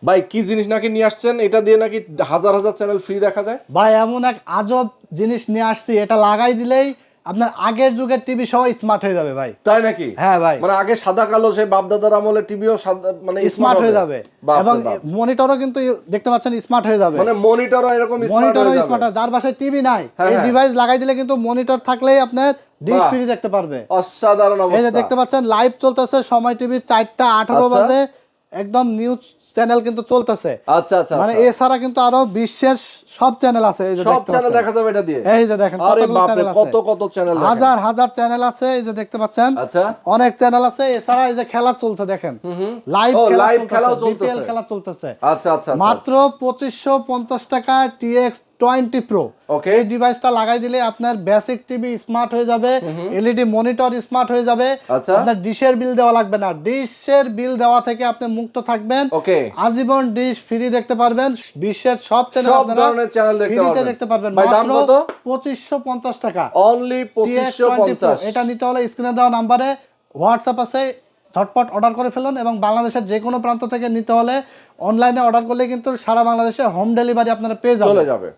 ভাই কি জিনিস নাকি নিয়ে আসছেন, এটা দিয়ে নাকি হাজার হাজার চ্যানেল ফ্রি দেখা যায়? ভাই এমন এক আজব জিনিস নিয়ে আসছি, এটা লাগাই দিলেই আপনার আগের যুগের টিভি সহ স্মার্ট হয়ে যাবে ভাই। তাই নাকি? হ্যাঁ ভাই, মানে আগে সাদা কালো সেই বাপ দাদার আমলে টিভিও মানে স্মার্ট হয়ে যাবে এবং মনিটরও কিন্তু দেখতে পাচ্ছেন স্মার্ট হয়ে যাবে। মানে মনিটরও এরকম স্মার্ট হয়ে যাবে। স্মার্ট, যার বাসায় টিভি নাই হ্যাঁ, এই হ্যাঁ। ডিভাইস লাগাই দিলে কিন্তু মনিটর থাকলেই আপনার ডিশ বাহ। ফ্রি দেখতে পারবে। অসাধারণ এই যে অবস্থা। দেখতে পাচ্ছেন লাইভ চলতেছে সময় টিভি 4:18 আচ্ছা। বাজে, একদম নিউজ চ্যানেল কিন্তু চলতেছে। আচ্ছা আচ্ছা মানে আচ্ছা। এছাড়া কিন্তু আরো বিশ্বের সব চ্যানেল আছে, এই যে সব দেখতে চ্যানেল পাচ্ছেন। দেখা যাবে এটা দিয়ে? এই যে দেখেন আরে কতগুলো বাপ রে, চ্যানেল কত আছে, কত চ্যানেল দেখেন। হাজার হাজার চ্যানেল আছে, এই যে দেখতে পাচ্ছেন। আচ্ছা। অনেক চ্যানেল আছে। এছাড়া এই যে খেলা চলছে দেখেন, লাইভ লাইভ খেলাও চলতেছে। খেলা চলতেছে। আচ্ছা আচ্ছা। মাত্র 2550 টাকা TX20 Pro। ওকে। এই ডিভাইসটা লাগাই দিলে আপনার বেসিক টিভি স্মার্ট হয়ে যাবে, এলইডি মনিটর স্মার্ট হয়ে যাবে। আচ্ছা। আপনার ডিশের বিল দেওয়া লাগবে না, ডিশের বিল দেওয়া থেকে আপনি মুক্ত থাকবেন। ওকে। আজীবন ডিশ ফ্রি দেখতে পারবেন, বিশ্বের সব চ্যানেল সব আপনারা ধরনের চ্যানেল দেখতে পারবেন। ভাই দাম কত? 2550 টাকা। অনলি 2550। এটা নিতে হলে স্ক্রিনে দেওয়া নাম্বারে হোয়াটসঅ্যাপ আছে, ঝটপট অর্ডার করে ফেলুন। এবং বাংলাদেশের যে কোনো প্রান্ত থেকে নিতে হলে অনলাইনে অর্ডার করলে কিন্তু সারা বাংলাদেশে হোম ডেলিভারি আপনারা পেয়ে চলে যাবেন। যাবে।